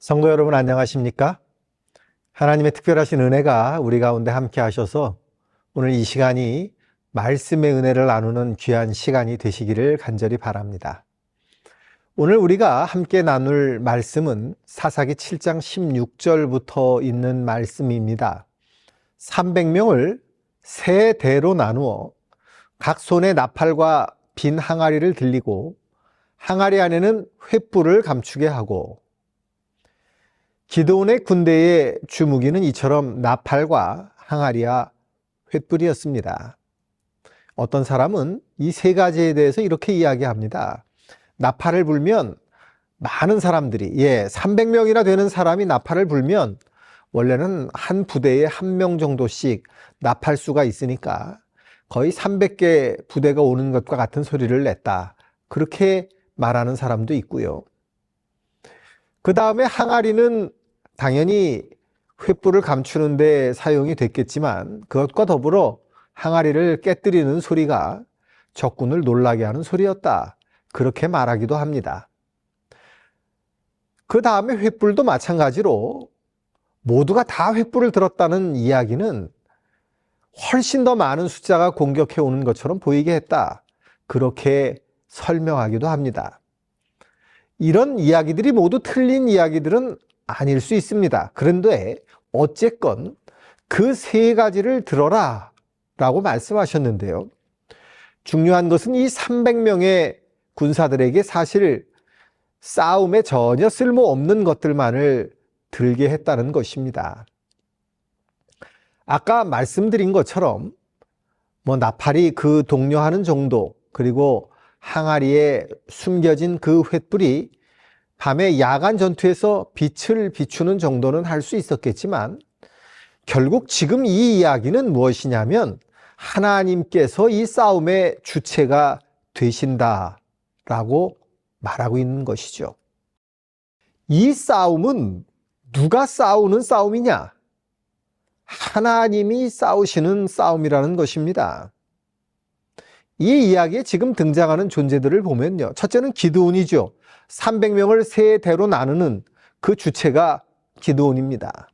성도 여러분 안녕하십니까? 하나님의 특별하신 은혜가 우리 가운데 함께 하셔서 오늘 이 시간이 말씀의 은혜를 나누는 귀한 시간이 되시기를 간절히 바랍니다. 오늘 우리가 함께 나눌 말씀은 사사기 7장 16절부터 있는 말씀입니다. 300명을 세 대로 나누어 각 손에 나팔과 빈 항아리를 들리고 항아리 안에는 횃불을 감추게 하고, 기드온의 군대의 주무기는 이처럼 나팔과 항아리와 횃불이었습니다. 어떤 사람은 이 세 가지에 대해서 이렇게 이야기합니다. 나팔을 불면 많은 사람들이, 300명이나 되는 사람이 나팔을 불면 원래는 한 부대에 1명 정도씩 나팔수가 있으니까 거의 300개 부대가 오는 것과 같은 소리를 냈다. 그렇게 말하는 사람도 있고요. 그 다음에 항아리는 당연히 횃불을 감추는 데 사용이 됐겠지만 그것과 더불어 항아리를 깨뜨리는 소리가 적군을 놀라게 하는 소리였다. 그렇게 말하기도 합니다. 그 다음에 횃불도 마찬가지로 모두가 다 횃불을 들었다는 이야기는 훨씬 더 많은 숫자가 공격해 오는 것처럼 보이게 했다. 그렇게 설명하기도 합니다. 이런 이야기들이 모두 틀린 이야기들은 아닐 수 있습니다. 그런데 어쨌건 그 세 가지를 들어라 라고 말씀하셨는데요. 중요한 것은 이 300명의 군사들에게 사실 싸움에 전혀 쓸모없는 것들만을 들게 했다는 것입니다. 아까 말씀드린 것처럼 나팔이 그 독려하는 정도, 그리고 항아리에 숨겨진 그 횃불이 밤에 야간 전투에서 빛을 비추는 정도는 할 수 있었겠지만, 결국 지금 이 이야기는 무엇이냐면 하나님께서 이 싸움의 주체가 되신다라고 말하고 있는 것이죠. 이 싸움은 누가 싸우는 싸움이냐? 하나님이 싸우시는 싸움이라는 것입니다. 이 이야기에 지금 등장하는 존재들을 보면요, 첫째는 기드온이죠. 300명을 세 대로 나누는 그 주체가 기드온입니다.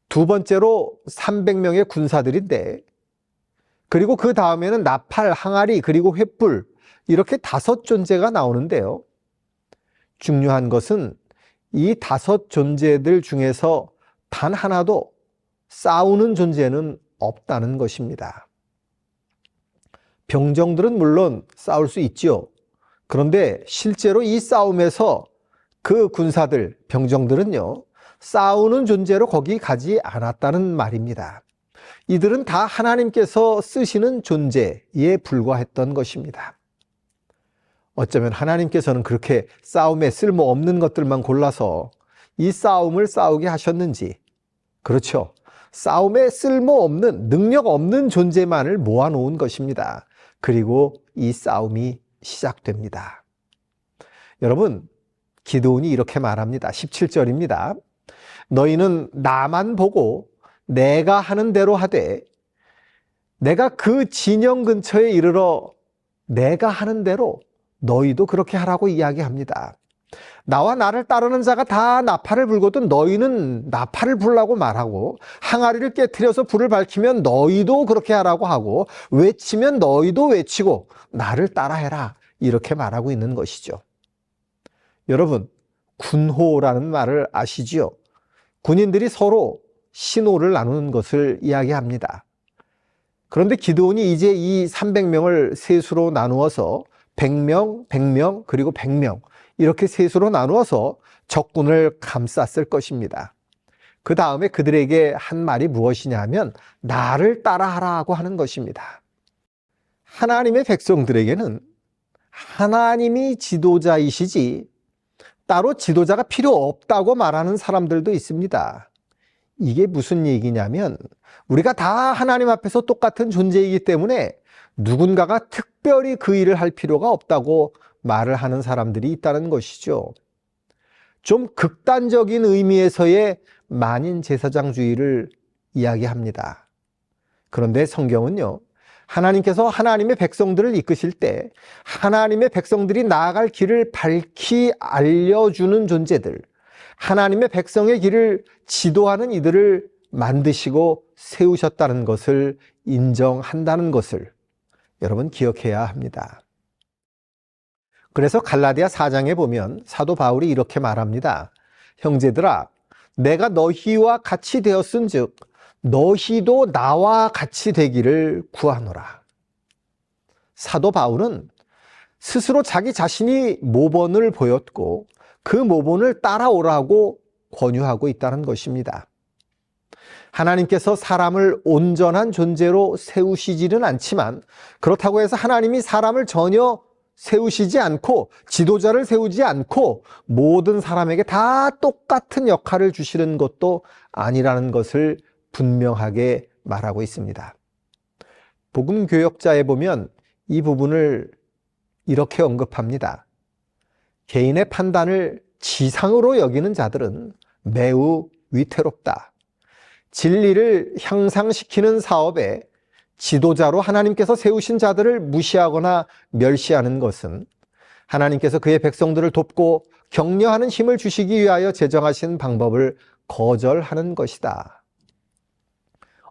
두 번째로 300명의 군사들인데, 그리고 그 다음에는 나팔, 항아리, 그리고 횃불, 이렇게 5 존재가 나오는데요. 중요한 것은 이 5 존재들 중에서 단 하나도 싸우는 존재는 없다는 것입니다. 병정들은 물론 싸울 수 있죠. 그런데 실제로 이 싸움에서 그 군사들, 병정들은요, 싸우는 존재로 거기 가지 않았다는 말입니다. 이들은 다 하나님께서 쓰시는 존재에 불과했던 것입니다. 어쩌면 하나님께서는 그렇게 싸움에 쓸모없는 것들만 골라서 이 싸움을 싸우게 하셨는지, 그렇죠, 싸움에 쓸모없는, 능력 없는 존재만을 모아놓은 것입니다. 그리고 이 싸움이 시작됩니다. 여러분, 기드온이 이렇게 말합니다. 17절입니다. 너희는 나만 보고 내가 하는 대로 하되, 내가 그 진영 근처에 이르러 내가 하는 대로 너희도 그렇게 하라고 이야기합니다. 나와 나를 따르는 자가 다 나팔을 불거든 너희는 나팔을 불라고 말하고, 항아리를 깨트려서 불을 밝히면 너희도 그렇게 하라고 하고, 외치면 너희도 외치고 나를 따라해라, 이렇게 말하고 있는 것이죠. 여러분, 군호라는 말을 아시지요? 군인들이 서로 신호를 나누는 것을 이야기합니다. 그런데 기드온이 이제 이 300명을 셋으로 나누어서 100명, 100명, 그리고 100명, 이렇게 셋으로 나누어서 적군을 감쌌을 것입니다. 그 다음에 그들에게 한 말이 무엇이냐면 나를 따라하라고 하는 것입니다. 하나님의 백성들에게는 하나님이 지도자이시지 따로 지도자가 필요 없다고 말하는 사람들도 있습니다. 이게 무슨 얘기냐면 우리가 다 하나님 앞에서 똑같은 존재이기 때문에 누군가가 특별히 그 일을 할 필요가 없다고 말을 하는 사람들이 있다는 것이죠. 좀 극단적인 의미에서의 만인 제사장주의를 이야기합니다. 그런데 성경은요, 하나님께서 하나님의 백성들을 이끄실 때 하나님의 백성들이 나아갈 길을 밝히 알려주는 존재들, 하나님의 백성의 길을 지도하는 이들을 만드시고 세우셨다는 것을 인정한다는 것을 여러분 기억해야 합니다. 그래서 갈라디아 4장에 보면 사도 바울이 이렇게 말합니다. 형제들아, 내가 너희와 같이 되었은즉 너희도 나와 같이 되기를 구하노라. 사도 바울은 스스로 자기 자신이 모본을 보였고 그 모본을 따라오라고 권유하고 있다는 것입니다. 하나님께서 사람을 온전한 존재로 세우시지는 않지만 그렇다고 해서 하나님이 사람을 전혀 세우시지 않고 지도자를 세우지 않고 모든 사람에게 다 똑같은 역할을 주시는 것도 아니라는 것을 분명하게 말하고 있습니다. 복음교역자에 보면 이 부분을 이렇게 언급합니다. 개인의 판단을 지상으로 여기는 자들은 매우 위태롭다. 진리를 향상시키는 사업에 지도자로 하나님께서 세우신 자들을 무시하거나 멸시하는 것은 하나님께서 그의 백성들을 돕고 격려하는 힘을 주시기 위하여 제정하신 방법을 거절하는 것이다.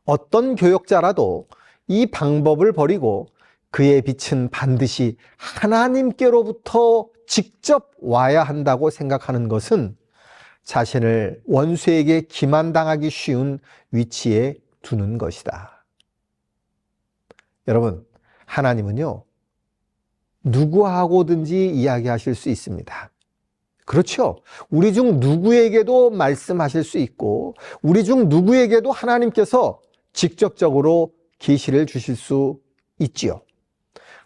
어떤 교역자라도 이 방법을 버리고 그의 빛은 반드시 하나님께로부터 직접 와야 한다고 생각하는 것은 자신을 원수에게 기만당하기 쉬운 위치에 두는 것이다. 여러분, 하나님은요, 누구하고든지 이야기하실 수 있습니다. 그렇죠. 우리 중 누구에게도 말씀하실 수 있고, 우리 중 누구에게도 하나님께서 직접적으로 계시를 주실 수 있지요.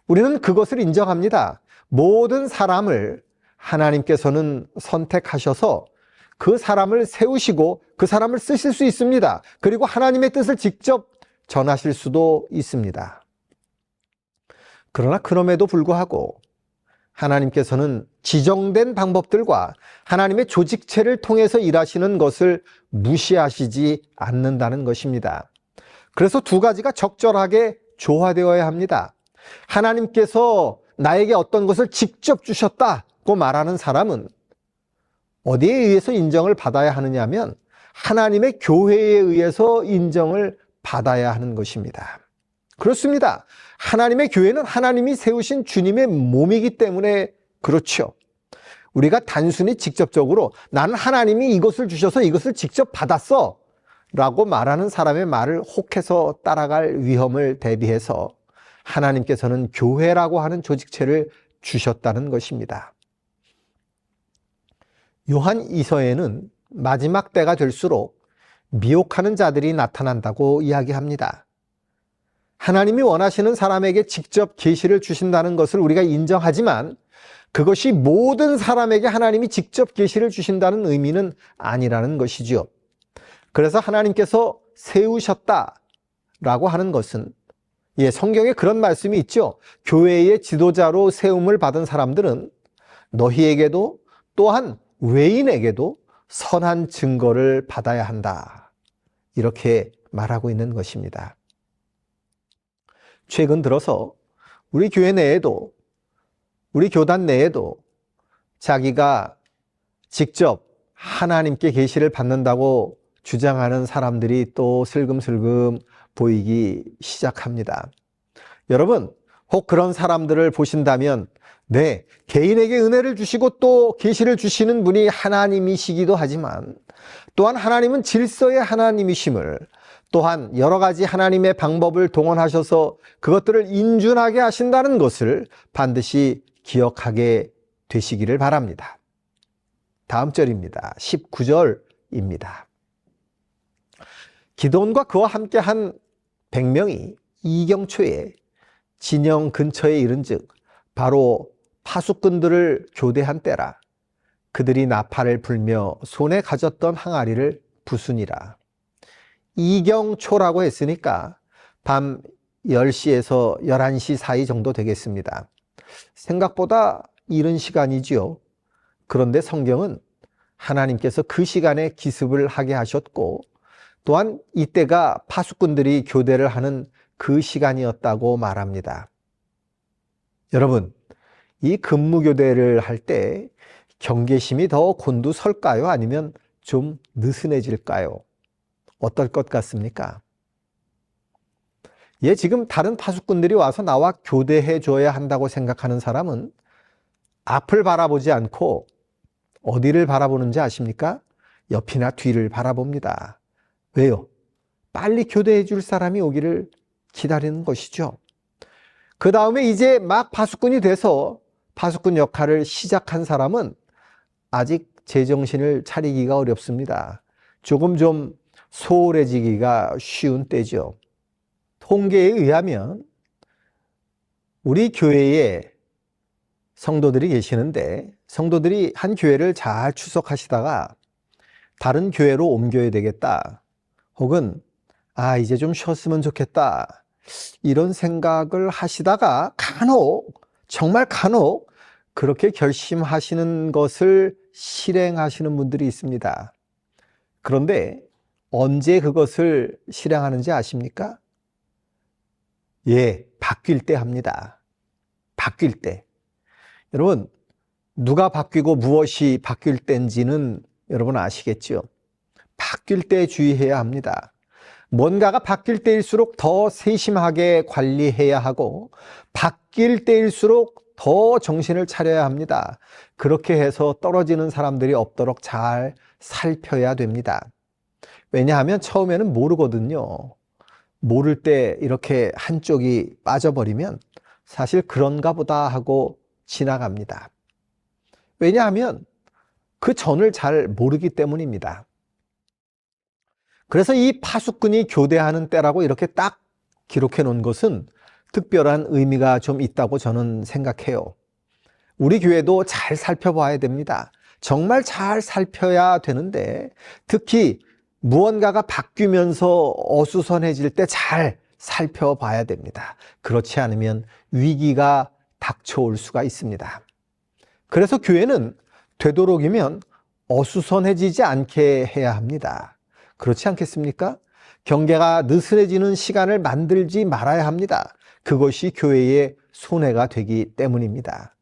우리는 그것을 인정합니다. 모든 사람을 하나님께서는 선택하셔서 그 사람을 세우시고 그 사람을 쓰실 수 있습니다. 그리고 하나님의 뜻을 직접 전하실 수도 있습니다. 그러나 그럼에도 불구하고 하나님께서는 지정된 방법들과 하나님의 조직체를 통해서 일하시는 것을 무시하시지 않는다는 것입니다. 그래서 두 가지가 적절하게 조화되어야 합니다. 하나님께서 나에게 어떤 것을 직접 주셨다고 말하는 사람은 어디에 의해서 인정을 받아야 하느냐 하면 하나님의 교회에 의해서 인정을 받아야 하는 것입니다. 그렇습니다. 하나님의 교회는 하나님이 세우신 주님의 몸이기 때문에 그렇죠. 우리가 단순히 직접적으로 나는 하나님이 이것을 주셔서 이것을 직접 받았어 라고 말하는 사람의 말을 혹해서 따라갈 위험을 대비해서 하나님께서는 교회라고 하는 조직체를 주셨다는 것입니다. 요한 이서에는 마지막 때가 될수록 미혹하는 자들이 나타난다고 이야기합니다. 하나님이 원하시는 사람에게 직접 계시를 주신다는 것을 우리가 인정하지만 그것이 모든 사람에게 하나님이 직접 계시를 주신다는 의미는 아니라는 것이죠. 그래서 하나님께서 세우셨다라고 하는 것은 성경에 그런 말씀이 있죠. 교회의 지도자로 세움을 받은 사람들은 너희에게도 또한 외인에게도 선한 증거를 받아야 한다. 이렇게 말하고 있는 것입니다. 최근 들어서 우리 교회 내에도 우리 교단 내에도 자기가 직접 하나님께 계시를 받는다고 주장하는 사람들이 또 슬금슬금 보이기 시작합니다. 여러분, 혹 그런 사람들을 보신다면 네, 개인에게 은혜를 주시고 또 계시를 주시는 분이 하나님이시기도 하지만 또한 하나님은 질서의 하나님이심을 또한 여러 가지 하나님의 방법을 동원하셔서 그것들을 인준하게 하신다는 것을 반드시 기억하게 되시기를 바랍니다. 다음 절입니다. 19절입니다. 기드온과 그와 함께한 100명이 이경초에 진영 근처에 이른즉 바로 파수꾼들을 교대한 때라. 그들이 나팔을 불며 손에 가졌던 항아리를 부수니라. 이경초라고 했으니까 밤 10시에서 11시 사이 정도 되겠습니다. 생각보다 이른 시간이지요. 그런데 성경은 하나님께서 그 시간에 기습을 하게 하셨고 또한 이때가 파수꾼들이 교대를 하는 그 시간이었다고 말합니다. 여러분, 이 근무교대를 할 때 경계심이 더 곤두설까요? 아니면 좀 느슨해질까요? 어떨 것 같습니까? 지금 다른 파수꾼들이 와서 나와 교대해 줘야 한다고 생각하는 사람은 앞을 바라보지 않고 어디를 바라보는지 아십니까? 옆이나 뒤를 바라봅니다. 왜요? 빨리 교대해 줄 사람이 오기를 기다리는 것이죠. 그 다음에 이제 막 파수꾼이 돼서 파수꾼 역할을 시작한 사람은 아직 제정신을 차리기가 어렵습니다. 조금 좀 소홀해지기가 쉬운 때죠. 통계에 의하면 우리 교회에 성도들이 계시는데 성도들이 한 교회를 잘 추석하시다가 다른 교회로 옮겨야 되겠다. 혹은 이제 좀 쉬었으면 좋겠다. 이런 생각을 하시다가 간혹, 정말 간혹 그렇게 결심하시는 것을 실행하시는 분들이 있습니다. 그런데 언제 그것을 실행하는지 아십니까? 바뀔 때 합니다. 바뀔 때. 여러분, 누가 바뀌고 무엇이 바뀔 때인지는 여러분 아시겠죠? 바뀔 때 주의해야 합니다. 뭔가가 바뀔 때일수록 더 세심하게 관리해야 하고 바뀔 때일수록 더 정신을 차려야 합니다. 그렇게 해서 떨어지는 사람들이 없도록 잘 살펴야 됩니다. 왜냐하면 처음에는 모르거든요. 모를 때 이렇게 한쪽이 빠져버리면 사실 그런가 보다 하고 지나갑니다. 왜냐하면 그 전을 잘 모르기 때문입니다. 그래서 이 파수꾼이 교대하는 때라고 이렇게 딱 기록해 놓은 것은 특별한 의미가 좀 있다고 저는 생각해요. 우리 교회도 잘 살펴봐야 됩니다. 정말 잘 살펴야 되는데 특히 무언가가 바뀌면서 어수선해질 때 잘 살펴봐야 됩니다. 그렇지 않으면 위기가 닥쳐올 수가 있습니다. 그래서 교회는 되도록이면 어수선해지지 않게 해야 합니다. 그렇지 않겠습니까? 경계가 느슨해지는 시간을 만들지 말아야 합니다. 그것이 교회의 손해가 되기 때문입니다.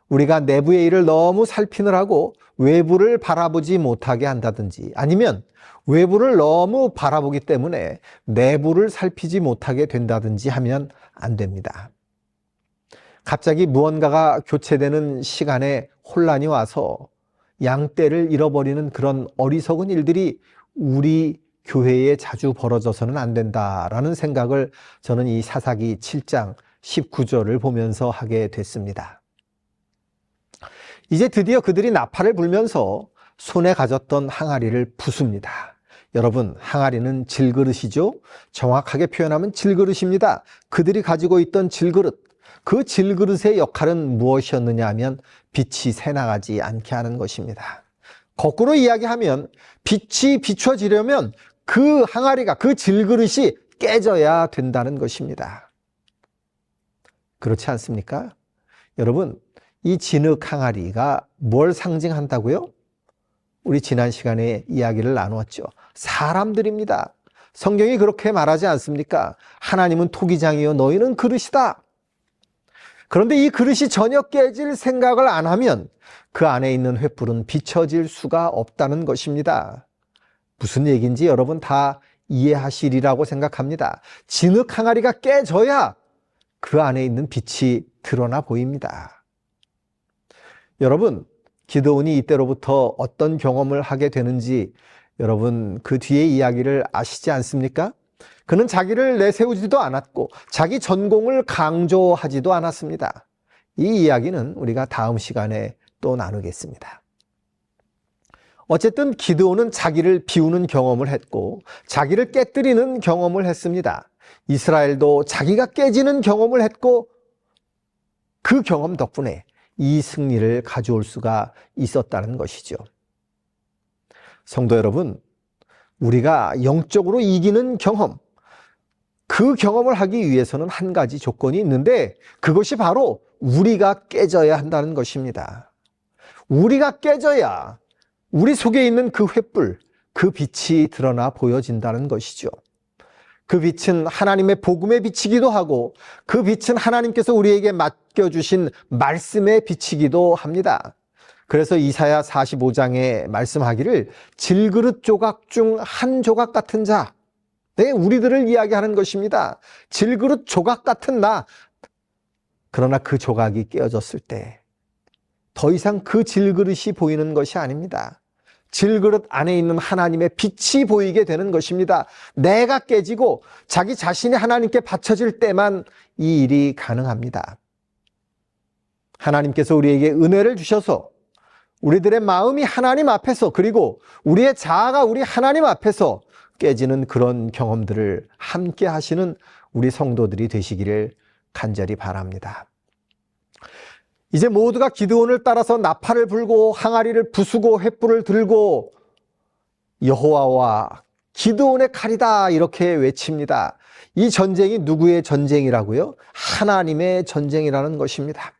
우리가 내부의 일을 너무 살피느라고 외부를 바라보지 못하게 한다든지 아니면 외부를 너무 바라보기 때문에 내부를 살피지 못하게 된다든지 하면 안 됩니다. 갑자기 무언가가 교체되는 시간에 혼란이 와서 양떼를 잃어버리는 그런 어리석은 일들이 우리 교회에 자주 벌어져서는 안 된다라는 생각을 저는 이 사사기 7장 19절을 보면서 하게 됐습니다. 이제 드디어 그들이 나팔을 불면서 손에 가졌던 항아리를 부숩니다. 여러분, 항아리는 질그릇이죠. 정확하게 표현하면 질그릇입니다. 그들이 가지고 있던 질그릇, 그 질그릇의 역할은 무엇이었느냐 하면 빛이 새나가지 않게 하는 것입니다. 거꾸로 이야기하면 빛이 비춰지려면 그 항아리가, 그 질그릇이 깨져야 된다는 것입니다. 그렇지 않습니까? 여러분, 이 진흙 항아리가 뭘 상징한다고요? 우리 지난 시간에 이야기를 나누었죠. 사람들입니다. 성경이 그렇게 말하지 않습니까? 하나님은 토기장이요 너희는 그릇이다. 그런데 이 그릇이 전혀 깨질 생각을 안 하면 그 안에 있는 횃불은 비춰질 수가 없다는 것입니다. 무슨 얘기인지 여러분 다 이해하시리라고 생각합니다. 진흙 항아리가 깨져야 그 안에 있는 빛이 드러나 보입니다. 여러분, 기드온이 이때로부터 어떤 경험을 하게 되는지 여러분 그 뒤의 이야기를 아시지 않습니까? 그는 자기를 내세우지도 않았고 자기 전공을 강조하지도 않았습니다. 이 이야기는 우리가 다음 시간에 또 나누겠습니다. 어쨌든 기드온은 자기를 비우는 경험을 했고 자기를 깨뜨리는 경험을 했습니다. 이스라엘도 자기가 깨지는 경험을 했고 그 경험 덕분에 이 승리를 가져올 수가 있었다는 것이죠. 성도 여러분, 우리가 영적으로 이기는 경험, 그 경험을 하기 위해서는 한 가지 조건이 있는데 그것이 바로 우리가 깨져야 한다는 것입니다. 우리가 깨져야 우리 속에 있는 그 횃불, 그 빛이 드러나 보여진다는 것이죠. 그 빛은 하나님의 복음의 빛이기도 하고 그 빛은 하나님께서 우리에게 맡겨주신 말씀의 빛이기도 합니다. 그래서 이사야 45장에 말씀하기를 질그릇 조각 중 한 조각 같은 자, 네, 우리들을 이야기하는 것입니다. 질그릇 조각 같은 나. 그러나 그 조각이 깨어졌을 때 더 이상 그 질그릇이 보이는 것이 아닙니다. 질그릇 안에 있는 하나님의 빛이 보이게 되는 것입니다. 내가 깨지고 자기 자신이 하나님께 바쳐질 때만 이 일이 가능합니다. 하나님께서 우리에게 은혜를 주셔서 우리들의 마음이 하나님 앞에서 그리고 우리의 자아가 우리 하나님 앞에서 깨지는 그런 경험들을 함께 하시는 우리 성도들이 되시기를 간절히 바랍니다. 이제 모두가 기드온을 따라서 나팔을 불고 항아리를 부수고 횃불을 들고 여호와와 기드온의 칼이다 이렇게 외칩니다. 이 전쟁이 누구의 전쟁이라고요? 하나님의 전쟁이라는 것입니다.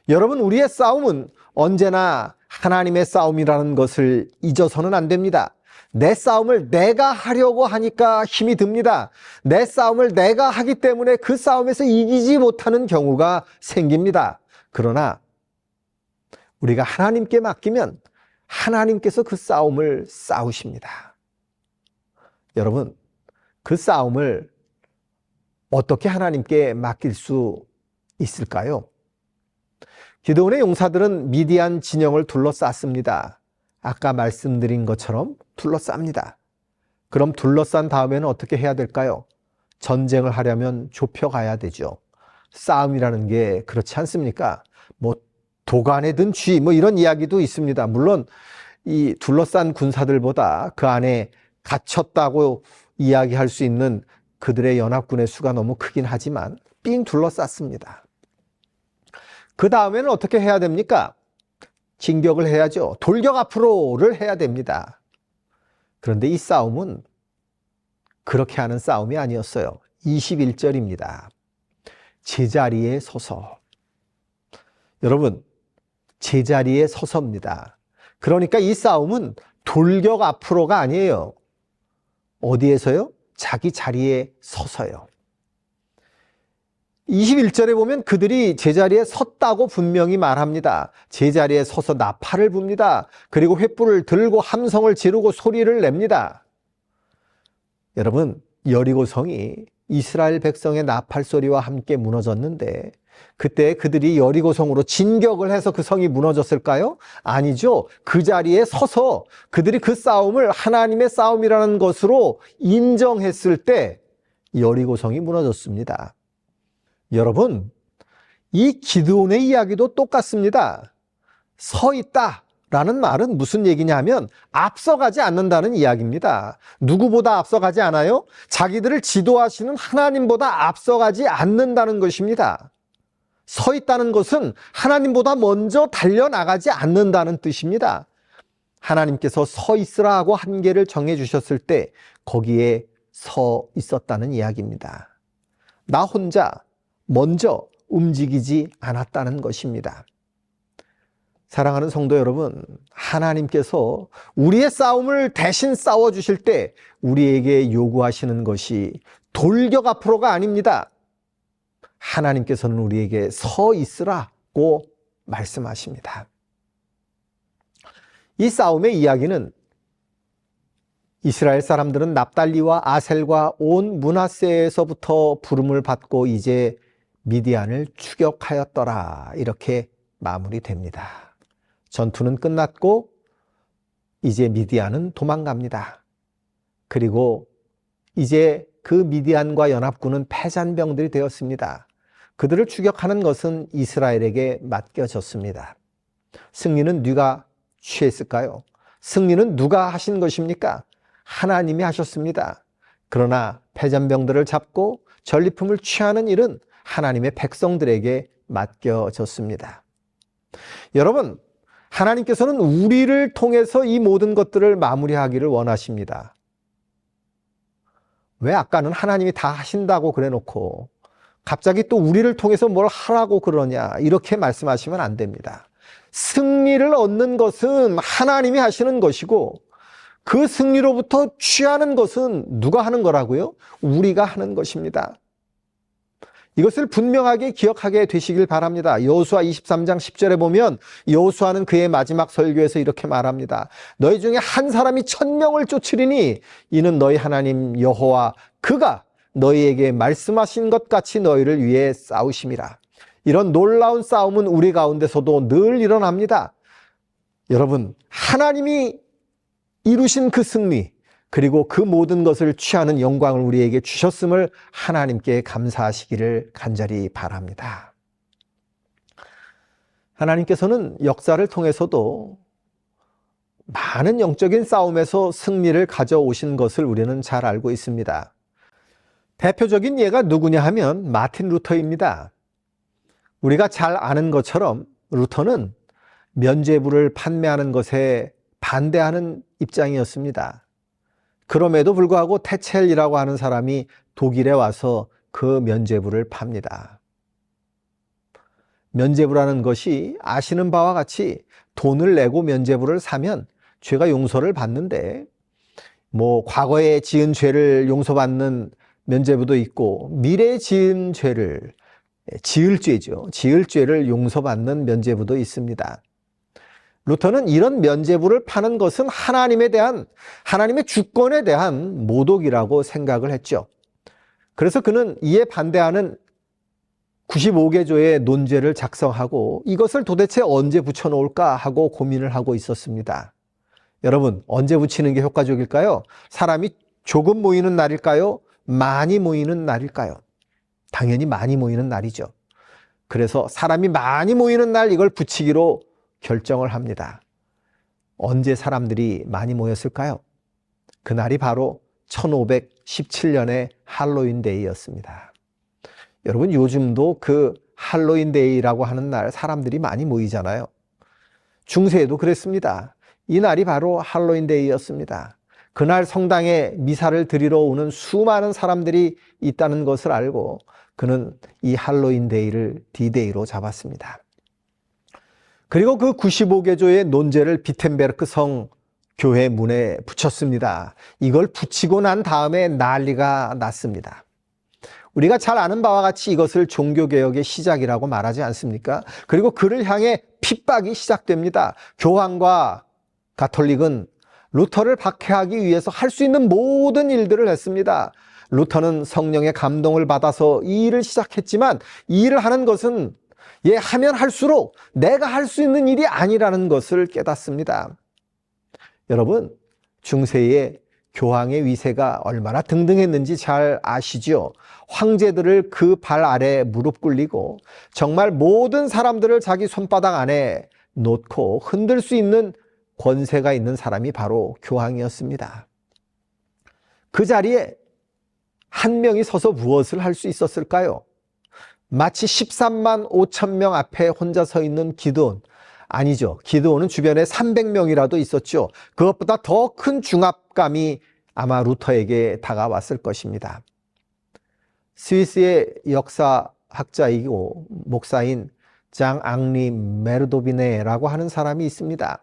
여러분, 우리의 싸움은 언제나 하나님의 싸움이라는 것을 잊어서는 안 됩니다. 내 싸움을 내가 하려고 하니까 힘이 듭니다. 내 싸움을 내가 하기 때문에 그 싸움에서 이기지 못하는 경우가 생깁니다. 그러나 우리가 하나님께 맡기면 하나님께서 그 싸움을 싸우십니다. 여러분, 그 싸움을 어떻게 하나님께 맡길 수 있을까요? 기드온의 용사들은 미디안 진영을 둘러쌌습니다. 아까 말씀드린 것처럼 둘러쌉니다. 그럼 둘러싼 다음에는 어떻게 해야 될까요? 전쟁을 하려면 좁혀가야 되죠. 싸움이라는 게 그렇지 않습니까? 뭐 도간에 든 쥐, 뭐 이런 이야기도 있습니다. 물론 이 둘러싼 군사들보다 그 안에 갇혔다고 이야기할 수 있는 그들의 연합군의 수가 너무 크긴 하지만 삥 둘러쌌습니다. 그 다음에는 어떻게 해야 됩니까? 진격을 해야죠. 돌격 앞으로를 해야 됩니다. 그런데 이 싸움은 그렇게 하는 싸움이 아니었어요. 21절입니다. 제자리에 서서. 여러분, 제자리에 서서입니다. 그러니까 이 싸움은 돌격 앞으로가 아니에요. 어디에서요? 자기 자리에 서서요. 21절에 보면 그들이 제자리에 섰다고 분명히 말합니다. 제자리에 서서 나팔을 붑니다. 그리고 횃불을 들고 함성을 지르고 소리를 냅니다. 여러분, 여리고성이 이스라엘 백성의 나팔 소리와 함께 무너졌는데 그때 그들이 여리고성으로 진격을 해서 그 성이 무너졌을까요? 아니죠. 그 자리에 서서 그들이 그 싸움을 하나님의 싸움이라는 것으로 인정했을 때 여리고성이 무너졌습니다. 여러분, 이 기드온의 이야기도 똑같습니다. 서 있다 라는 말은 무슨 얘기냐면 앞서가지 않는다는 이야기입니다. 누구보다 앞서가지 않아요? 자기들을 지도하시는 하나님보다 앞서가지 않는다는 것입니다. 서 있다는 것은 하나님보다 먼저 달려나가지 않는다는 뜻입니다. 하나님께서 서 있으라고 한계를 정해주셨을 때 거기에 서 있었다는 이야기입니다. 나 혼자 먼저 움직이지 않았다는 것입니다. 사랑하는 성도 여러분, 하나님께서 우리의 싸움을 대신 싸워주실 때 우리에게 요구하시는 것이 돌격 앞으로가 아닙니다. 하나님께서는 우리에게 서 있으라고 말씀하십니다. 이 싸움의 이야기는 이스라엘 사람들은 납달리와 아셀과 온 므낫세에서부터 부름을 받고 이제 미디안을 추격하였더라, 이렇게 마무리됩니다. 전투는 끝났고 이제 미디안은 도망갑니다. 그리고 이제 그 미디안과 연합군은 패잔병들이 되었습니다. 그들을 추격하는 것은 이스라엘에게 맡겨졌습니다. 승리는 누가 취했을까요? 승리는 누가 하신 것입니까? 하나님이 하셨습니다. 그러나 패잔병들을 잡고 전리품을 취하는 일은 하나님의 백성들에게 맡겨졌습니다. 여러분, 하나님께서는 우리를 통해서 이 모든 것들을 마무리하기를 원하십니다. 왜 아까는 하나님이 다 하신다고 그래 놓고 갑자기 또 우리를 통해서 뭘 하라고 그러냐, 이렇게 말씀하시면 안 됩니다. 승리를 얻는 것은 하나님이 하시는 것이고 그 승리로부터 취하는 것은 누가 하는 거라고요? 우리가 하는 것입니다. 이것을 분명하게 기억하게 되시길 바랍니다. 여호수아 23장 10절에 보면 여호수아는 그의 마지막 설교에서 이렇게 말합니다. 너희 중에 한 사람이 1000명을 쫓으리니 이는 너희 하나님 여호와 그가 너희에게 말씀하신 것 같이 너희를 위해 싸우심이라. 이런 놀라운 싸움은 우리 가운데서도 늘 일어납니다. 여러분, 하나님이 이루신 그 승리, 그리고 그 모든 것을 취하는 영광을 우리에게 주셨음을 하나님께 감사하시기를 간절히 바랍니다. 하나님께서는 역사를 통해서도 많은 영적인 싸움에서 승리를 가져오신 것을 우리는 잘 알고 있습니다. 대표적인 예가 누구냐 하면 마틴 루터입니다. 우리가 잘 아는 것처럼 루터는 면죄부를 판매하는 것에 반대하는 입장이었습니다. 그럼에도 불구하고 테첼이라고 하는 사람이 독일에 와서 그 면죄부를 팝니다. 면죄부라는 것이 아시는 바와 같이 돈을 내고 면죄부를 사면 죄가 용서를 받는데, 뭐 과거에 지은 죄를 용서받는 면죄부도 있고 미래에 지은 죄를, 지을 죄죠, 지을 죄를 용서받는 면죄부도 있습니다. 루터는 이런 면죄부를 파는 것은 하나님에 대한, 하나님의 주권에 대한 모독이라고 생각을 했죠. 그래서 그는 이에 반대하는 95개조의 논제를 작성하고 이것을 도대체 언제 붙여놓을까 하고 고민을 하고 있었습니다. 여러분, 언제 붙이는 게 효과적일까요? 사람이 조금 모이는 날일까요? 많이 모이는 날일까요? 당연히 많이 모이는 날이죠. 그래서 사람이 많이 모이는 날 이걸 붙이기로 결정을 합니다. 언제 사람들이 많이 모였을까요? 그날이 바로 1517년의 할로윈 데이였습니다. 여러분, 요즘도 그 할로윈 데이라고 하는 날 사람들이 많이 모이잖아요. 중세에도 그랬습니다. 이 날이 바로 할로윈 데이였습니다. 그날 성당에 미사를 드리러 오는 수많은 사람들이 있다는 것을 알고 그는 이 할로윈 데이를 D-데이로 잡았습니다. 그리고 그 95개조의 논제를 비텐베르크 성 교회 문에 붙였습니다. 이걸 붙이고 난 다음에 난리가 났습니다. 우리가 잘 아는 바와 같이 이것을 종교개혁의 시작이라고 말하지 않습니까? 그리고 그를 향해 핍박이 시작됩니다. 교황과 가톨릭은 루터를 박해하기 위해서 할 수 있는 모든 일들을 했습니다. 루터는 성령의 감동을 받아서 이 일을 시작했지만 이 일을 하는 것은 하면 할수록 내가 할 수 있는 일이 아니라는 것을 깨닫습니다. 여러분, 중세의 교황의 위세가 얼마나 등등했는지 잘 아시죠? 황제들을 그 발 아래 무릎 꿇리고 정말 모든 사람들을 자기 손바닥 안에 놓고 흔들 수 있는 권세가 있는 사람이 바로 교황이었습니다. 그 자리에 한 명이 서서 무엇을 할 수 있었을까요? 마치 13만 5천 명 앞에 혼자 서 있는 기드온, 아니죠. 기드온은 주변에 300명이라도 있었죠. 그것보다 더 큰 중압감이 아마 루터에게 다가왔을 것입니다. 스위스의 역사학자이고 목사인 장 앙리 메르도비네라고 하는 사람이 있습니다.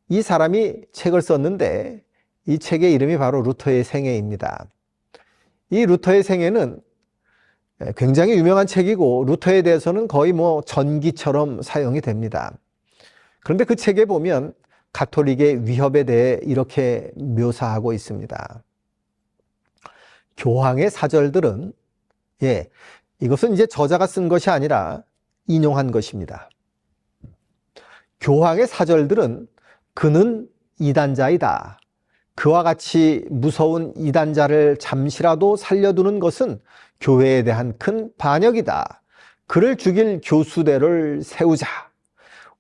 이 사람이 책을 썼는데 이 책의 이름이 바로 루터의 생애입니다. 이 루터의 생애는 굉장히 유명한 책이고 루터에 대해서는 거의 전기처럼 사용이 됩니다. 그런데 그 책에 보면 가톨릭의 위협에 대해 이렇게 묘사하고 있습니다. 교황의 사절들은 이것은 이제 저자가 쓴 것이 아니라 인용한 것입니다. 교황의 사절들은 그는 이단자이다. 그와 같이 무서운 이단자를 잠시라도 살려두는 것은 교회에 대한 큰 반역이다. 그를 죽일 교수대를 세우자.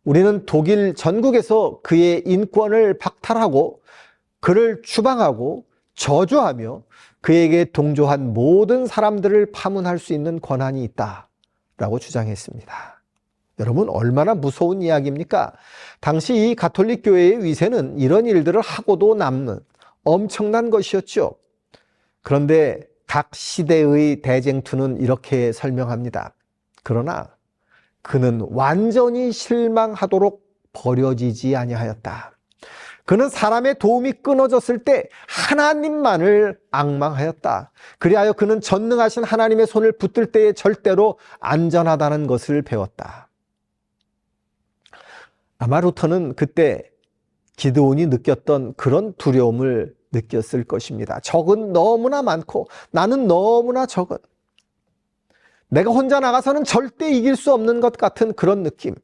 우리는 독일 전국에서 그의 인권을 박탈하고 그를 추방하고 저주하며 그에게 동조한 모든 사람들을 파문할 수 있는 권한이 있다라고 주장했습니다. 여러분, 얼마나 무서운 이야기입니까? 당시 이 가톨릭 교회의 위세는 이런 일들을 하고도 남는 엄청난 것이었죠. 그런데 각 시대의 대쟁투는 이렇게 설명합니다. 그러나 그는 완전히 실망하도록 버려지지 아니하였다. 그는 사람의 도움이 끊어졌을 때 하나님만을 앙망하였다. 그리하여 그는 전능하신 하나님의 손을 붙들 때에 절대로 안전하다는 것을 배웠다. 아마 루터는 그때 기드온이 느꼈던 그런 두려움을 느꼈을 것입니다. 적은 너무나 많고 나는 너무나 적은, 내가 혼자 나가서는 절대 이길 수 없는 것 같은 그런 느낌,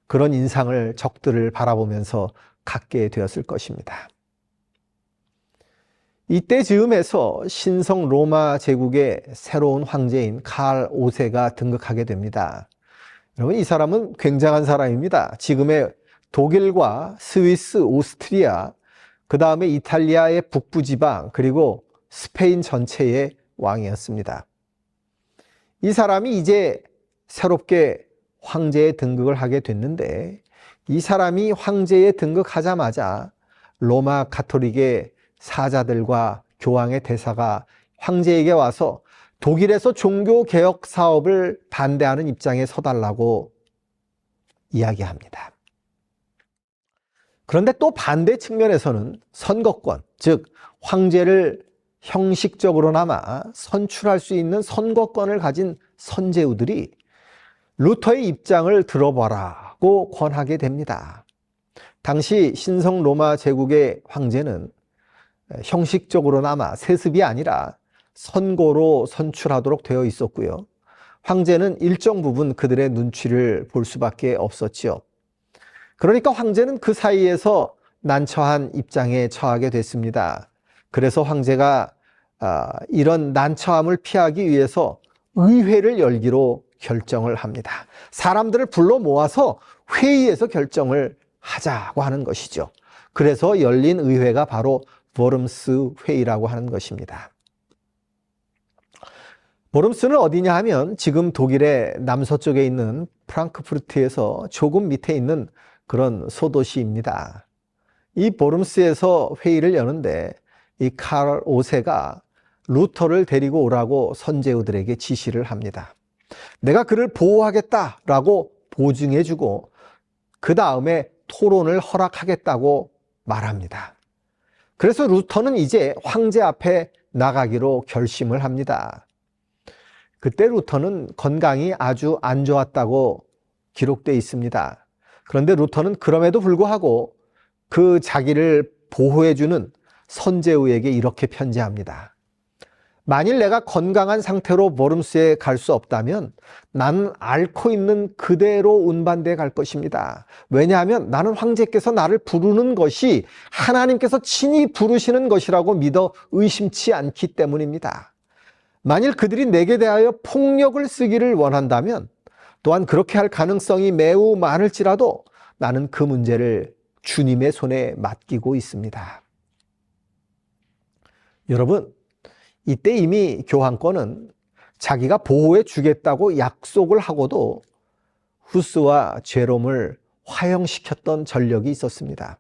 그런 인상을 적들을 바라보면서 갖게 되었을 것입니다. 이때 즈음에서 신성 로마 제국의 새로운 황제인 칼 5세가 등극하게 됩니다. 여러분, 이 사람은 굉장한 사람입니다. 지금의 독일과 스위스, 오스트리아, 그 다음에 이탈리아의 북부 지방, 그리고 스페인 전체의 왕이었습니다. 이 사람이 이제 새롭게 황제에 등극을 하게 됐는데, 이 사람이 황제에 등극하자마자 로마 가톨릭의 사자들과 교황의 대사가 황제에게 와서 독일에서 종교개혁 사업을 반대하는 입장에 서달라고 이야기합니다. 그런데 또 반대 측면에서는 선거권, 즉 황제를 형식적으로나마 선출할 수 있는 선거권을 가진 선제우들이 루터의 입장을 들어보라고 권하게 됩니다. 당시 신성 로마 제국의 황제는 형식적으로나마 세습이 아니라 선거로 선출하도록 되어 있었고요. 황제는 일정 부분 그들의 눈치를 볼 수밖에 없었지요. 그러니까 황제는 그 사이에서 난처한 입장에 처하게 됐습니다. 그래서 황제가 이런 난처함을 피하기 위해서 의회를 열기로 결정을 합니다. 사람들을 불러 모아서 회의에서 결정을 하자고 하는 것이죠. 그래서 열린 의회가 바로 워름스 회의라고 하는 것입니다. 워름스는 어디냐 하면 지금 독일의 남서쪽에 있는 프랑크푸르트에서 조금 밑에 있는 그런 소도시입니다. 이 워름스에서 회의를 여는데 이 칼 5세가 루터를 데리고 오라고 선제우들에게 지시를 합니다. 내가 그를 보호하겠다라고 보증해주고 그 다음에 토론을 허락하겠다고 말합니다. 그래서 루터는 이제 황제 앞에 나가기로 결심을 합니다. 그때 루터는 건강이 아주 안 좋았다고 기록되어 있습니다. 그런데 루터는 그럼에도 불구하고 그 자기를 보호해주는 선제우에게 이렇게 편지합니다. 만일 내가 건강한 상태로 워름스에 갈 수 없다면 나는 앓고 있는 그대로 운반대에 갈 것입니다. 왜냐하면 나는 황제께서 나를 부르는 것이 하나님께서 친히 부르시는 것이라고 믿어 의심치 않기 때문입니다. 만일 그들이 내게 대하여 폭력을 쓰기를 원한다면 또한 그렇게 할 가능성이 매우 많을지라도 나는 그 문제를 주님의 손에 맡기고 있습니다. 여러분, 이때 이미 교황권은 자기가 보호해 주겠다고 약속을 하고도 후스와 제롬을 화형시켰던 전력이 있었습니다.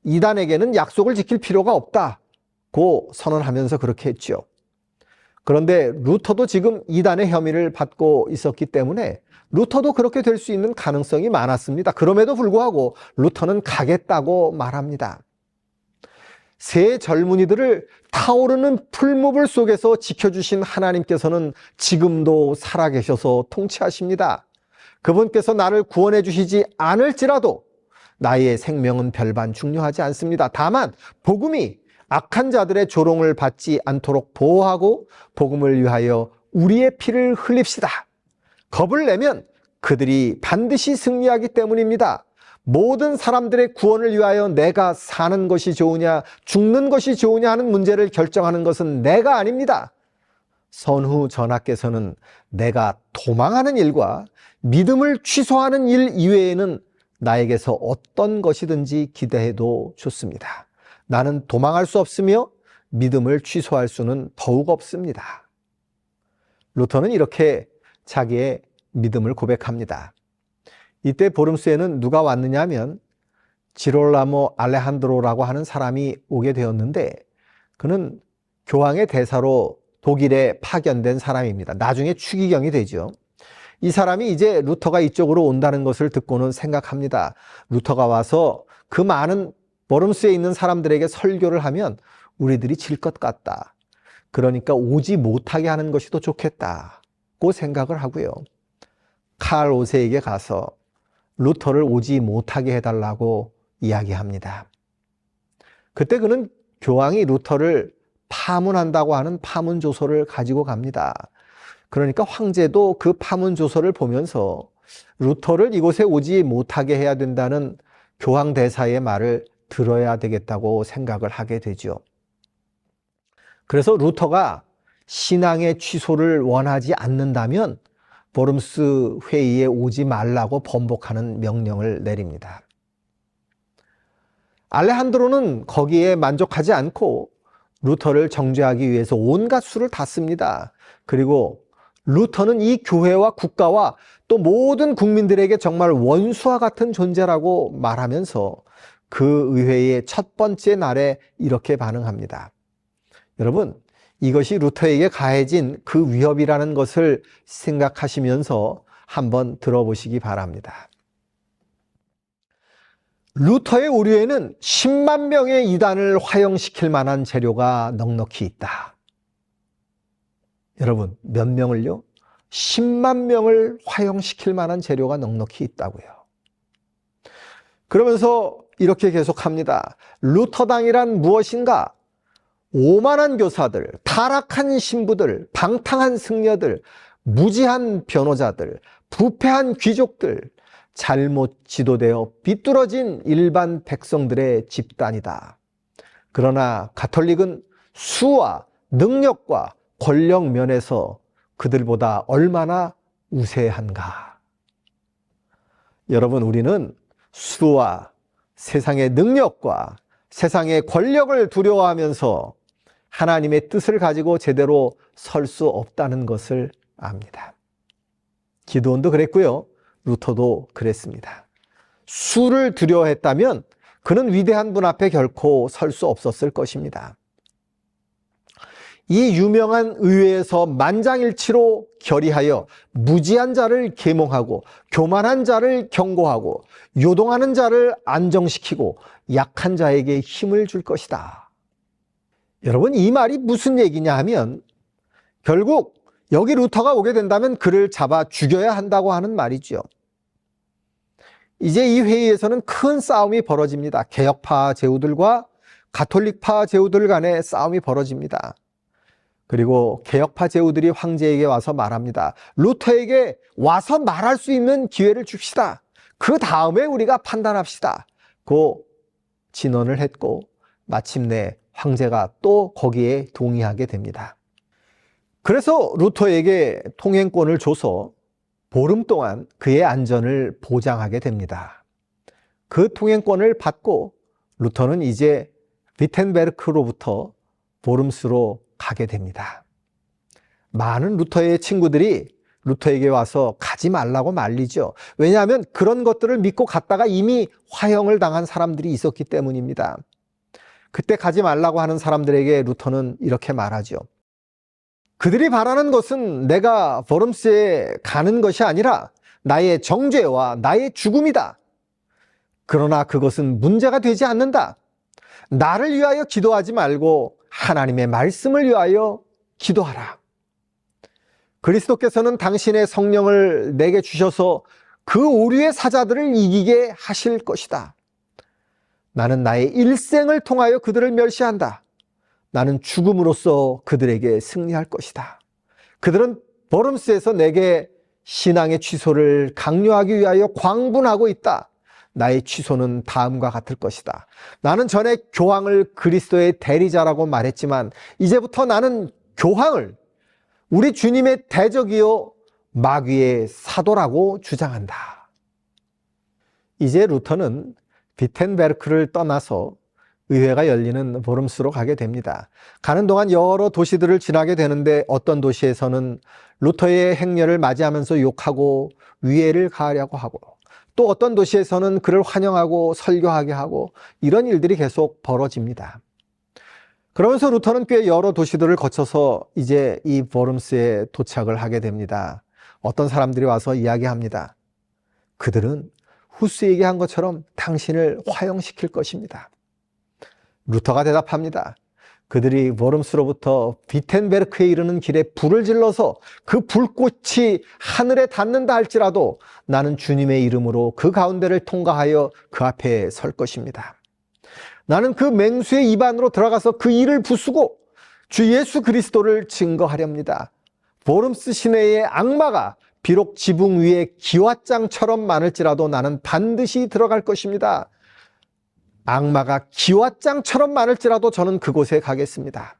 이단에게는 약속을 지킬 필요가 없다고 선언하면서 그렇게 했죠. 그런데 루터도 지금 이단의 혐의를 받고 있었기 때문에 루터도 그렇게 될 수 있는 가능성이 많았습니다. 그럼에도 불구하고 루터는 가겠다고 말합니다. 세 젊은이들을 타오르는 풀무불 속에서 지켜주신 하나님께서는 지금도 살아계셔서 통치하십니다. 그분께서 나를 구원해 주시지 않을지라도 나의 생명은 별반 중요하지 않습니다. 다만 복음이 악한 자들의 조롱을 받지 않도록 보호하고 복음을 위하여 우리의 피를 흘립시다. 겁을 내면 그들이 반드시 승리하기 때문입니다. 모든 사람들의 구원을 위하여 내가 사는 것이 좋으냐 죽는 것이 좋으냐 하는 문제를 결정하는 것은 내가 아닙니다. 선후 전하께서는 내가 도망하는 일과 믿음을 취소하는 일 이외에는 나에게서 어떤 것이든지 기대해도 좋습니다. 나는 도망할 수 없으며 믿음을 취소할 수는 더욱 없습니다. 루터는 이렇게 자기의 믿음을 고백합니다. 이때 보름스에는 누가 왔느냐 하면 지롤라모 알레한드로라고 하는 사람이 오게 되었는데 그는 교황의 대사로 독일에 파견된 사람입니다. 나중에 추기경이 되죠. 이 사람이 이제 루터가 이쪽으로 온다는 것을 듣고는 생각합니다. 루터가 와서 그 많은 보름스에 있는 사람들에게 설교를 하면 우리들이 질 것 같다. 그러니까 오지 못하게 하는 것이 더 좋겠다고 생각을 하고요. 칼 5세에게 가서 루터를 오지 못하게 해달라고 이야기합니다. 그때 그는 교황이 루터를 파문한다고 하는 파문조서를 가지고 갑니다. 그러니까 황제도 그 파문조서를 보면서 루터를 이곳에 오지 못하게 해야 된다는 교황 대사의 말을 들어야 되겠다고 생각을 하게 되죠. 그래서 루터가 신앙의 취소를 원하지 않는다면 보름스 회의에 오지 말라고 번복하는 명령을 내립니다. 알레한드로는 거기에 만족하지 않고 루터를 정죄하기 위해서 온갖 수를 다 씁니다. 그리고 루터는 이 교회와 국가와 또 모든 국민들에게 정말 원수와 같은 존재라고 말하면서 그 의회의 첫 번째 날에 이렇게 반응합니다. 여러분, 이것이 루터에게 가해진 그 위협이라는 것을 생각하시면서 한번 들어보시기 바랍니다. 루터의 오류에는 10만 명의 이단을 화형시킬 만한 재료가 넉넉히 있다. 여러분, 몇 명을요? 10만 명을 화형시킬 만한 재료가 넉넉히 있다고요. 그러면서 이렇게 계속합니다. 루터당이란 무엇인가? 오만한 교사들, 타락한 신부들, 방탕한 승려들, 무지한 변호자들, 부패한 귀족들, 잘못 지도되어 비뚤어진 일반 백성들의 집단이다. 그러나 가톨릭은 수와 능력과 권력 면에서 그들보다 얼마나 우세한가. 여러분, 우리는 수와 세상의 능력과 세상의 권력을 두려워하면서 하나님의 뜻을 가지고 제대로 설 수 없다는 것을 압니다. 기드온도 그랬고요. 루터도 그랬습니다. 수를 두려워했다면 그는 위대한 분 앞에 결코 설 수 없었을 것입니다. 이 유명한 의회에서 만장일치로 결의하여 무지한 자를 계몽하고 교만한 자를 경고하고 요동하는 자를 안정시키고 약한 자에게 힘을 줄 것이다. 여러분, 이 말이 무슨 얘기냐 하면 결국 여기 루터가 오게 된다면 그를 잡아 죽여야 한다고 하는 말이죠. 이제 이 회의에서는 큰 싸움이 벌어집니다. 개혁파 제후들과 가톨릭파 제후들 간의 싸움이 벌어집니다. 그리고 개혁파 제후들이 황제에게 와서 말합니다. 루터에게 와서 말할 수 있는 기회를 줍시다. 그 다음에 우리가 판단합시다. 고 진언을 했고 마침내 황제가 또 거기에 동의하게 됩니다. 그래서 루터에게 통행권을 줘서 보름 동안 그의 안전을 보장하게 됩니다. 그 통행권을 받고 루터는 이제 위텐베르크로부터 보름스로 가게 됩니다. 많은 루터의 친구들이 루터에게 와서 가지 말라고 말리죠. 왜냐하면 그런 것들을 믿고 갔다가 이미 화형을 당한 사람들이 있었기 때문입니다. 그때 가지 말라고 하는 사람들에게 루터는 이렇게 말하죠. 그들이 바라는 것은 내가 보름스에 가는 것이 아니라 나의 정죄와 나의 죽음이다. 그러나 그것은 문제가 되지 않는다. 나를 위하여 기도하지 말고 하나님의 말씀을 위하여 기도하라. 그리스도께서는 당신의 성령을 내게 주셔서 그 오류의 사자들을 이기게 하실 것이다. 나는 나의 일생을 통하여 그들을 멸시한다. 나는 죽음으로써 그들에게 승리할 것이다. 그들은 보름스에서 내게 신앙의 취소를 강요하기 위하여 광분하고 있다. 나의 취소는 다음과 같을 것이다. 나는 전에 교황을 그리스도의 대리자라고 말했지만 이제부터 나는 교황을 우리 주님의 대적이요 마귀의 사도라고 주장한다. 이제 루터는 비텐베르크를 떠나서 의회가 열리는 보름스로 가게 됩니다. 가는 동안 여러 도시들을 지나게 되는데 어떤 도시에서는 루터의 행렬을 맞이하면서 욕하고 위해를 가하려고 하고 또 어떤 도시에서는 그를 환영하고 설교하게 하고 이런 일들이 계속 벌어집니다. 그러면서 루터는 꽤 여러 도시들을 거쳐서 이제 이 보름스에 도착을 하게 됩니다. 어떤 사람들이 와서 이야기합니다. 그들은 후스에게 한 것처럼 당신을 화형시킬 것입니다. 루터가 대답합니다. 그들이 보름스로부터 비텐베르크에 이르는 길에 불을 질러서 그 불꽃이 하늘에 닿는다 할지라도 나는 주님의 이름으로 그 가운데를 통과하여 그 앞에 설 것입니다. 나는 그 맹수의 입 안으로 들어가서 그 이를 부수고 주 예수 그리스도를 증거하렵니다. 보름스 시내의 악마가 비록 지붕 위에 기왓장처럼 많을지라도 나는 반드시 들어갈 것입니다. 악마가 기왓장처럼 많을지라도 저는 그곳에 가겠습니다.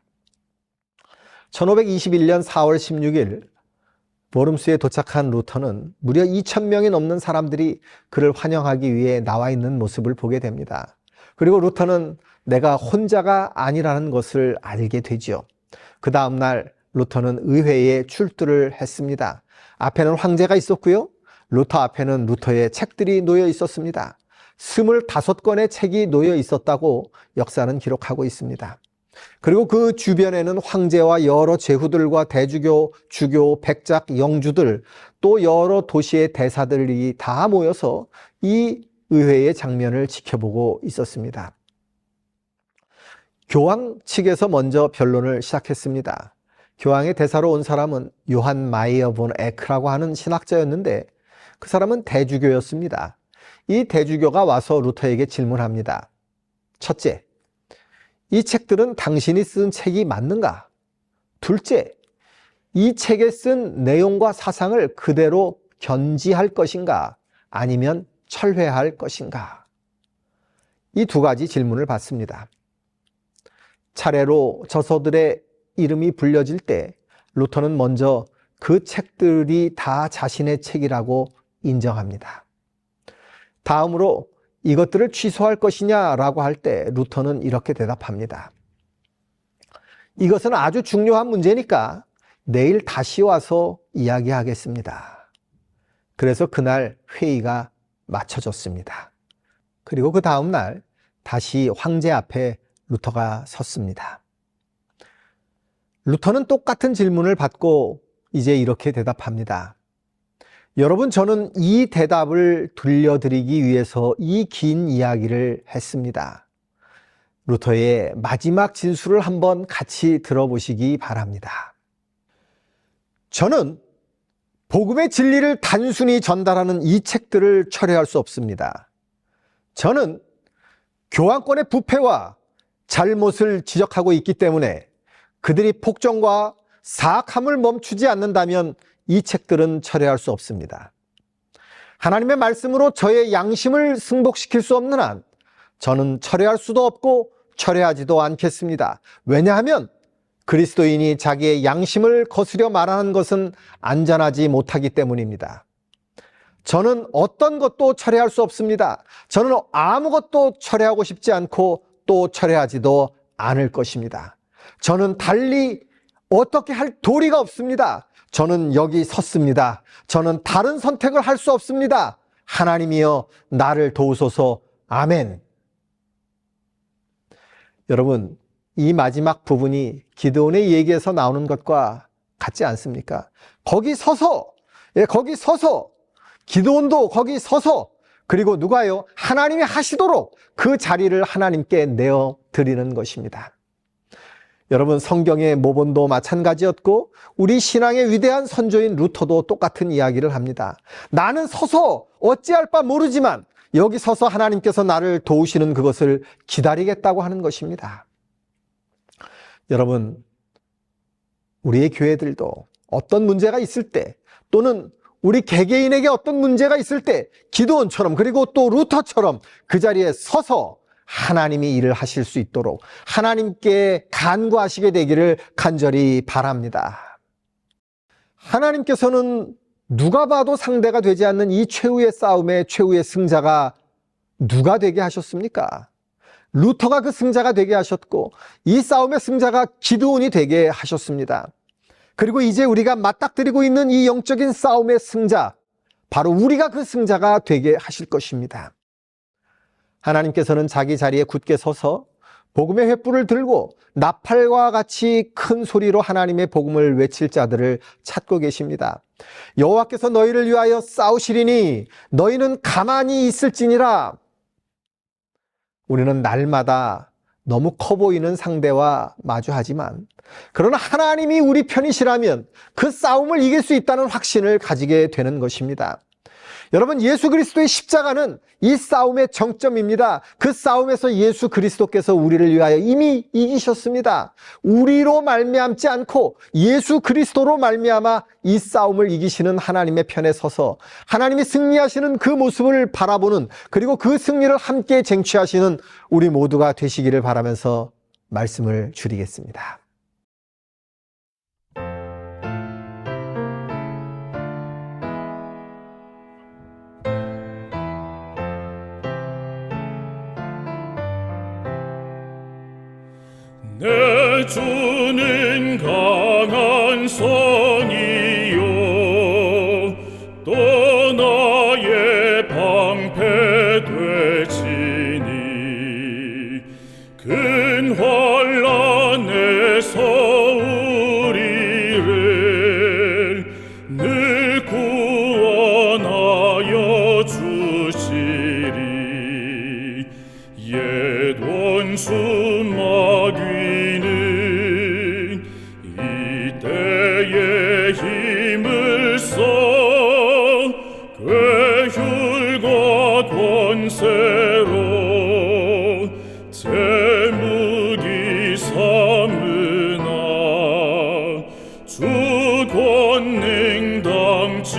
1521년 4월 16일 보름스에 도착한 루터는 무려 2,000명이 넘는 사람들이 그를 환영하기 위해 나와 있는 모습을 보게 됩니다. 그리고 루터는 내가 혼자가 아니라는 것을 알게 되죠. 그 다음날 루터는 의회에 출두를 했습니다. 앞에는 황제가 있었고요. 루터 앞에는 루터의 책들이 놓여 있었습니다. 25권의 책이 놓여 있었다고 역사는 기록하고 있습니다. 그리고 그 주변에는 황제와 여러 제후들과 대주교, 주교, 백작, 영주들 또 여러 도시의 대사들이 다 모여서 이 의회의 장면을 지켜보고 있었습니다. 교황 측에서 먼저 변론을 시작했습니다. 교황의 대사로 온 사람은 요한 마이어 본 에크라고 하는 신학자였는데 그 사람은 대주교였습니다. 이 대주교가 와서 루터에게 질문합니다. 첫째, 이 책들은 당신이 쓴 책이 맞는가? 둘째, 이 책에 쓴 내용과 사상을 그대로 견지할 것인가? 아니면 철회할 것인가? 이 두 가지 질문을 받습니다. 차례로 저서들의 이름이 불려질 때 루터는 먼저 그 책들이 다 자신의 책이라고 인정합니다. 다음으로 이것들을 취소할 것이냐라고 할 때 루터는 이렇게 대답합니다. 이것은 아주 중요한 문제니까 내일 다시 와서 이야기하겠습니다. 그래서 그날 회의가 마쳐졌습니다. 그리고 그 다음 날 다시 황제 앞에 루터가 섰습니다. 루터는 똑같은 질문을 받고 이제 이렇게 대답합니다. 여러분, 저는 이 대답을 들려드리기 위해서 이 긴 이야기를 했습니다. 루터의 마지막 진술을 한번 같이 들어보시기 바랍니다. 저는 복음의 진리를 단순히 전달하는 이 책들을 철회할 수 없습니다. 저는 교황권의 부패와 잘못을 지적하고 있기 때문에 그들이 폭정과 사악함을 멈추지 않는다면 이 책들은 철회할 수 없습니다. 하나님의 말씀으로 저의 양심을 승복시킬 수 없는 한 저는 철회할 수도 없고 철회하지도 않겠습니다. 왜냐하면 그리스도인이 자기의 양심을 거스려 말하는 것은 안전하지 못하기 때문입니다. 저는 어떤 것도 철회할 수 없습니다. 저는 아무것도 철회하고 싶지 않고 또 철회하지도 않을 것입니다. 저는 달리 어떻게 할 도리가 없습니다. 저는 여기 섰습니다. 저는 다른 선택을 할 수 없습니다. 하나님이여 나를 도우소서. 아멘. 여러분, 이 마지막 부분이 기드온의 얘기에서 나오는 것과 같지 않습니까? 거기 서서, 거기 서서, 기드온도 거기 서서, 그리고 누가요? 하나님이 하시도록 그 자리를 하나님께 내어 드리는 것입니다. 여러분, 성경의 모본도 마찬가지였고 우리 신앙의 위대한 선조인 루터도 똑같은 이야기를 합니다. 나는 서서 어찌할 바 모르지만 여기 서서 하나님께서 나를 도우시는 그것을 기다리겠다고 하는 것입니다. 여러분, 우리의 교회들도 어떤 문제가 있을 때 또는 우리 개개인에게 어떤 문제가 있을 때 기드온처럼 그리고 또 루터처럼 그 자리에 서서 하나님이 일을 하실 수 있도록 하나님께 간구하시게 되기를 간절히 바랍니다. 하나님께서는 누가 봐도 상대가 되지 않는 이 최후의 싸움의 최후의 승자가 누가 되게 하셨습니까? 루터가 그 승자가 되게 하셨고 이 싸움의 승자가 기드온이 되게 하셨습니다. 그리고 이제 우리가 맞닥뜨리고 있는 이 영적인 싸움의 승자, 바로 우리가 그 승자가 되게 하실 것입니다. 하나님께서는 자기 자리에 굳게 서서 복음의 횃불을 들고 나팔과 같이 큰 소리로 하나님의 복음을 외칠 자들을 찾고 계십니다. 여호와께서 너희를 위하여 싸우시리니 너희는 가만히 있을지니라. 우리는 날마다 너무 커 보이는 상대와 마주하지만 그러나 하나님이 우리 편이시라면 그 싸움을 이길 수 있다는 확신을 가지게 되는 것입니다. 여러분, 예수 그리스도의 십자가는 이 싸움의 정점입니다. 그 싸움에서 예수 그리스도께서 우리를 위하여 이미 이기셨습니다. 우리로 말미암지 않고 예수 그리스도로 말미암아 이 싸움을 이기시는 하나님의 편에 서서 하나님이 승리하시는 그 모습을 바라보는, 그리고 그 승리를 함께 쟁취하시는 우리 모두가 되시기를 바라면서 말씀을 줄이겠습니다. 내 주는 강한 성이요 또 나의 방패 되시니 큰 환난에서 우리를 늘 구원하여 주시리. 옛 원수 마귀는 이때에 힘을 써 괴휼과 권세로 제 무기 삼으나 주 권능 당치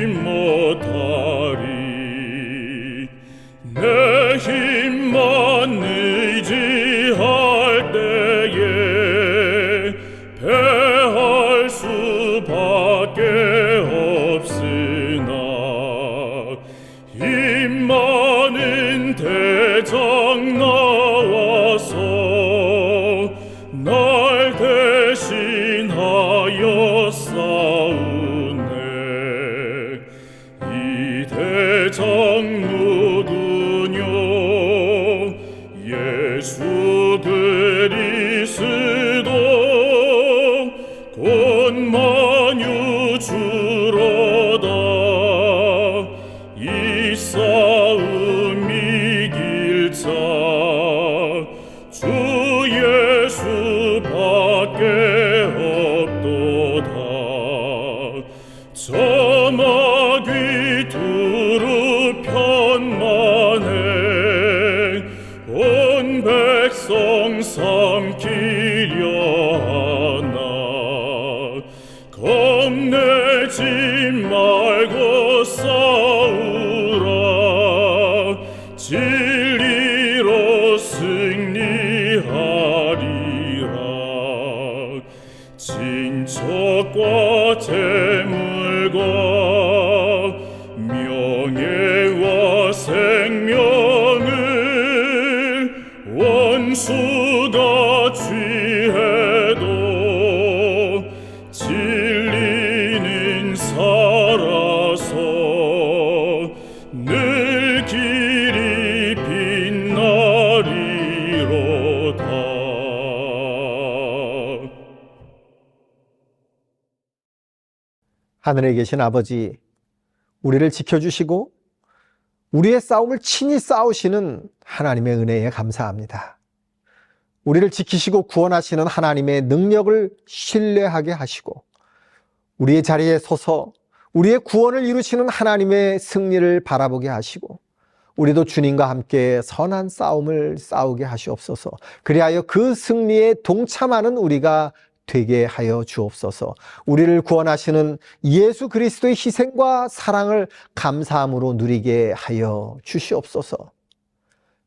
못하리. 내 힘만 의지할 때에 많은 대장 나와서 날 대신하여 싸우네. 이 대장 누구뇨? 예수 그리스도 곧 만유 주로다. 이 싸움 이길 자 주 예수밖에 없도다. 저마귀 두루 편만해 온 백성 삼키려 하나. 겁내지 말고 싸우라. 진리로 승리하리라. 친척과 재물과 명예와 생명을 원수가 취해도 진리는 살아서 늘 길이 빛나리로다. 하늘에 계신 아버지, 우리를 지켜주시고 우리의 싸움을 친히 싸우시는 하나님의 은혜에 감사합니다. 우리를 지키시고 구원하시는 하나님의 능력을 신뢰하게 하시고 우리의 자리에 서서 우리의 구원을 이루시는 하나님의 승리를 바라보게 하시고 우리도 주님과 함께 선한 싸움을 싸우게 하시옵소서. 그리하여 그 승리에 동참하는 우리가 되게 하여 주옵소서. 우리를 구원하시는 예수 그리스도의 희생과 사랑을 감사함으로 누리게 하여 주시옵소서.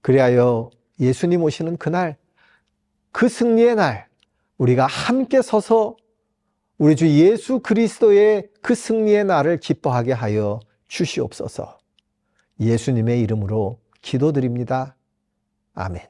그리하여 예수님 오시는 그날, 그 승리의 날, 우리가 함께 서서 우리 주 예수 그리스도의 그 승리의 날을 기뻐하게 하여 주시옵소서. 예수님의 이름으로 기도드립니다. 아멘.